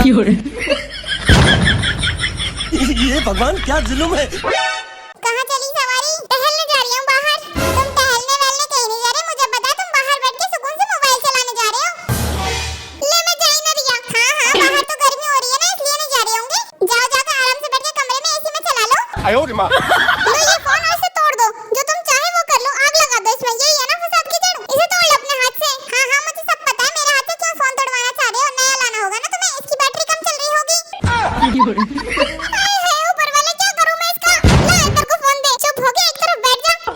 ये भगवान क्या जुल्म है। कहाँ चली सवारी? टहलने जा रही हूँ बाहर। तुम टहलने वहलने कहीं नहीं जा रहे, मुझे पता है। तुम बाहर बैठ के सुकून से मोबाइल चलाने जा रहे हो। ले मैं जा ही ना रही। हाँ बाहर तो गर्मी हो रही है ना, इसलिए नहीं जा रही होंगी। जाओ जाकर आराम से बैठ के कमरे में एसी में चला लो। लो ये फोन और इसे तोड़ दो। जो तुम चाहे वो कर लो, आग लगा दो इसमें। यही है ना फसाद की जड़। इसे तोड़ लो अपने हाथ से। हाँ मुझे सब पता है। मेरे हाथ से क्यों फोन तोड़वाना चाह रहे हो? नया लाना होगा ना तुम्हें। इसकी बैटरी कम चल रही होगी।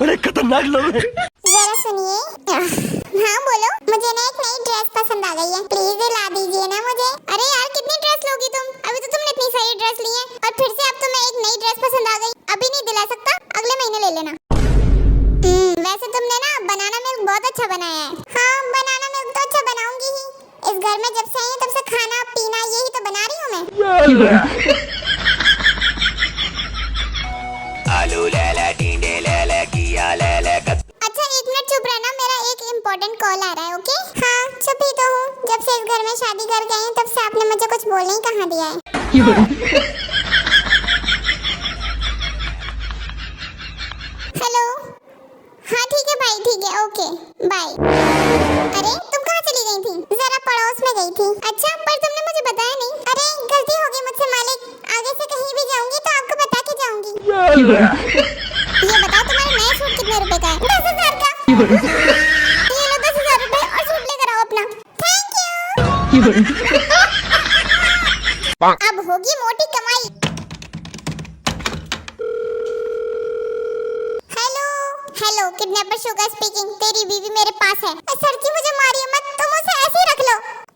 बड़े खतरनाक लोग हैं। जरा सुनिए। हाँ बोलो। मुझे ना एक नई ड्रेस पसंद आ गई है, प्लीज दिला दीजिए ना मुझे। अरे यार कितनी ड्रेस लोगी तुम? अभी तो तुमने इतनी सारी ड्रेस ली है और फिर से अब तुम्हें एक नई ड्रेस पसंद आ गई। अभी नहीं दिला सकता, अगले महीने ले लेना। वैसे तुमने ना बनाना मिल्क बहुत अच्छा बनाया है। हाँ बनाना मिल्क तो अच्छा बनाऊंगी ही। इस घर में जब से आई हूं तब से खाना पीना यही तो बना रही हूँ मैं। आलू लैला टींडे लैला किया लैला। अच्छा 1 मिनट चुप रहना, मेरा एक इम्पोर्टेंट कॉल आ रहा है। ओके हाँ चुप ही तो हूँ। जब से इस घर में शादी कर गए हैं तब से आपने मुझे कुछ बोलने ही कहाँ दिया है। हेलो हाँ ठीक है भाई, ठीक है ओके बाय। अरे तुम कहाँ चली गई थी? जरा पड़ोस में गई थी। अच्छा पर तुमने मुझे बताया नहीं। अरे गलती हो गई मुझसे मालिक। आगे से कहीं भी जाऊंगी तो आपको बता के जाऊंगी। ये बताओ तुम्हारे नए सूट कितने रुपए का है? 10,000 का। ये लो 10,000 रुपए और सूट लेकर आओ अपना। Thank you. अब होगी मोटी कमाई। Hello kidnapper sugar speaking. तेरी बीवी मेरे पास है। सर जी मुझे मारिए मत, तुम उसे ऐसे ही रख लो।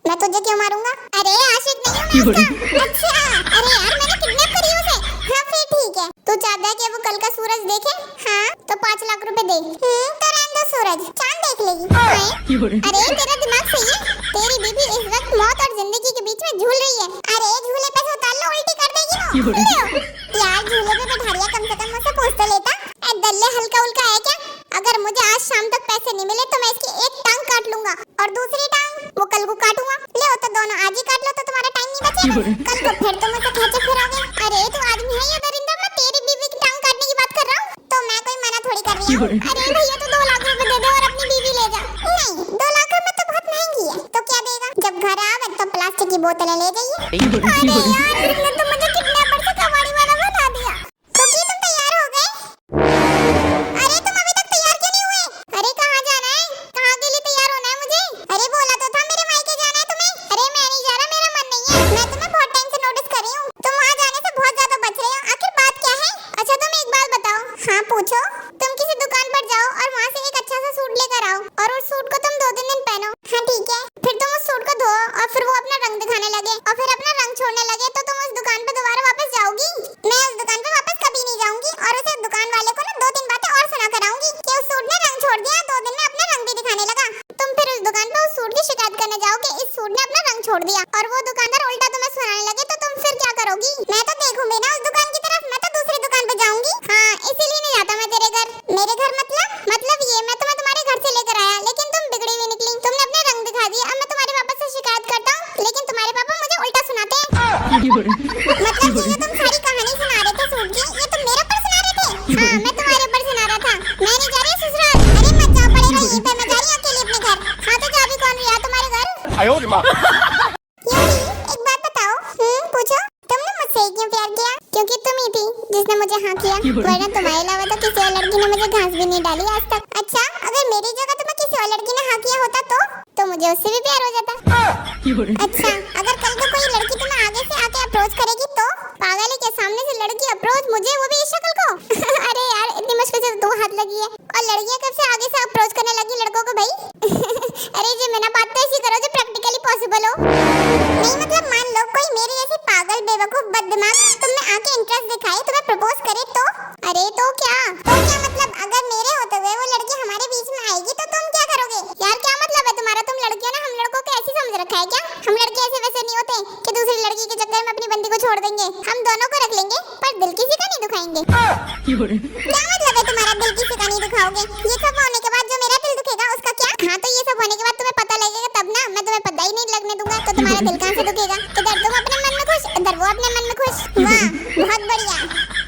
मैं तुझे क्यों मारूंगा? अरे आशिक नहीं हूँ मैं उसका। अच्छा अरे यार मैंने किडनैप करी उसे। हाँ फिर ठीक है। तू चाहता है कि वो कल का सूरज देखे? हाँ तो 5 लाख रुपए दे। तो रहने दो सूरज, चांद देख लेगी। अरे तेरा दिमाग सही है? तेरी बीवी इस वक्त मौत और जिंदगी के बीच में झूल रही है। अरे झूले पे से उतार लो, उल्टी कर देगी वो। यार झूले पे बैठारिया कम से कम मुझसे पूछ तो लेता। दल्ले हल्का उल्का है क्या? अगर मुझे आज शाम तक पैसे नहीं मिले तो मैं इसकी एक टांग काट लूंगा और दूसरी टांग वो कल को काटूंगा। ले तो दोनों आज ही काट लो तो तुम्हारा टाइम नहीं बचेगा। कल को फिर तुम मुझे खींचे फिरोगे। अरे तू आदमी है या दरिंदा? मैं तेरी बीवी की टांग काटने की बात कर रहा हूँ, तो मैं कोई मना थोड़ी कर रही हूँ। अरे भैया तू 2 लाख रुपए दे दे और अपनी बीवी ले जा। नहीं 2 लाख रुपए तो बहुत महंगी है। तो क्या देगा? जब घर आवे तो प्लास्टिक की बोतलें ले जाइए। अरे यार इसने तो मुझे किडनैपर से कबाड़ी वाला बना दिया। तो तुम तैयार हो गए? अरे तुम अभी तक तैयार क्यों नहीं हुए? अरे कहाँ जाना है? कहाँ के लिए तैयार होना है मुझे? अरे बोला तो था मेरे मायके जाना है तुम्हें। अरे मैं नहीं जा रहा, मेरा मन नहीं है। मैं तुम्हें बहुत टाइम से नोटिस कर रही हूँ, तुम वहाँ जाने से बहुत ज्यादा बच रहे हो। आखिर बात क्या है? अच्छा तुम एक बात बताओ। हाँ पूछो। तुम किसी दुकान पर जाओ और वहाँ से एक अच्छा सा सूट लेकर आओ और उस सूट को तुम 2-3 दिन पहनो। हाँ ठीक है। फिर तुम उस सूट को धो और फिर वो अपना रंग दिखाने लगे और फिर अपना रंग छोड़ने लगे तो तुम उस दुकान पे दोबारा वापस जाओगी? मैं उस दुकान पे वापस कभी नहीं जाऊंगी और उस दुकान वाले को ना 2-3 बातें और सुना कर आऊंगी कि उस सूट ने रंग छोड़ दिया, 2 दिन में अपना रंग भी दिखाने लगा। तुम फिर उस दुकान पे उस सूट की शिकायत करने जाओगे, इस सूट ने अपना रंग छोड़ दिया, और वो दुकानदार उल्टा तुम्हें सुनाने लगे तो तुम फिर क्या करोगी? मैं तो देखूंगी ना उस दुकान की तरफ, मैं तो दूसरी दुकान पे जाऊंगी। हाँ इसीलिए नहीं जाता मैं तेरे घर। मेरे घर मतलब ये मैं तुम्हारे घर से लेकर आया लेकिन तुम बिगड़ी हुई निकली। तुमने अपने रंग दिखा दिया। अब मैं तुम्हारे पापा से शिकायत करता हूँ लेकिन तुम्हारे पापा मुझे उल्टा सुनाते हैं। मतलब ये तुम सारी कहानी सुना रहे थे सूट की, ये तुम मेरे ऊपर सुना रहे थे? हाँ मैं तुम्हारे ऊपर सुना रहा था। मैं नहीं जा रही ससुराल। अरे मत जाओ पड़ेगा यहीं पे, मैं जा रही हूँ अकेले अपने घर। हाँ तो चाबी कौन लिया तुम्हारे घर? एक बात बताओ। पूछो। तुमने मुझसे क्यों प्यार किया? क्योंकि तुम ही थी जिसने मुझे हाँ किया, वरना तुम्हारे अलावा तो किसी और लड़की ने मुझे घास भी नहीं डाली आज तक। अच्छा अगर मेरी जगह तुम्हें किसी और लड़की ने हाँ किया होता तो मुझे उससे भी प्यार हो जाता। अच्छा अगर कल को कोई लड़की तुम्हें आगे से आके अप्रोच करेगी तो? पागल है क्या? सामने से लड़की अप्रोच मुझे, वो भी इस शक्ल को? अरे यार इतनी मुश्किल से 2 हाथ लगी है और लड़कियां कब से आगे से अप्रोच करने लगी लड़कों को भाई? अरे जी मैंने बात तो ऐसी करो जो प्रैक्टिकली पॉसिबल हो। नहीं मतलब मान लो कोई मेरी जैसी पागल बेवकूफ बददिमाग तुमने आके इंटरेस्ट दिखाई, तुम्हें प्रपोज करे तो? अरे तो क्या मतलब अगर मेरे होते हुए वो लड़की हमारे बीच में आएगी तो तुम क्या करोगे? यार क्या मतलब है तुम्हारा? तुम लड़कियों ने हम लड़कों को ऐसी समझ रखा है क्या? हम लड़के ऐसे वैसे नहीं होते कि दूसरी लड़की के चक्कर में अपनी बंदी को छोड़ देंगे। हम दोनों को रख लेंगे पर दिल किसी का नहीं दुखाएंगे। क्या मतलब है तुम्हारा दिल किसी का नहीं दुखाओगे? ये सब होने के बाद जो मेरा दिल दुखेगा उसका क्या? हाँ तो ये सब होने के बाद तुम्हें पता लगेगा तब ना। मैं तुम्हें पता ही नहीं लगने दूंगा तो तुम्हारा दिल कहाँ से दुखेगा? इधर तुम अपने शाबाश, वाह, बहुत बढ़िया।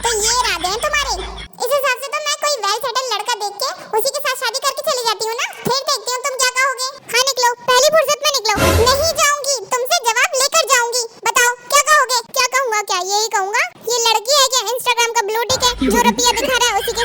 तो ये इरादे हैं तुम्हारे। इस हिसाब से तो मैं कोई वेल सेटल लड़का देख के उसी के साथ शादी करके चली जाती हूँ ना। फिर देखती हूँ तुम क्या कहोगे। हाँ निकलो, पहली फुर्सत में निकलो। नहीं जाऊंगी, तुमसे जवाब लेकर जाऊंगी। बताओ क्या कहोगे? क्या कहूँगा? क्या यही कहूँगा ये लड़की है क्या इंस्टाग्राम का ब्लू टिक है जो रुपया दिखा रहा है उसी के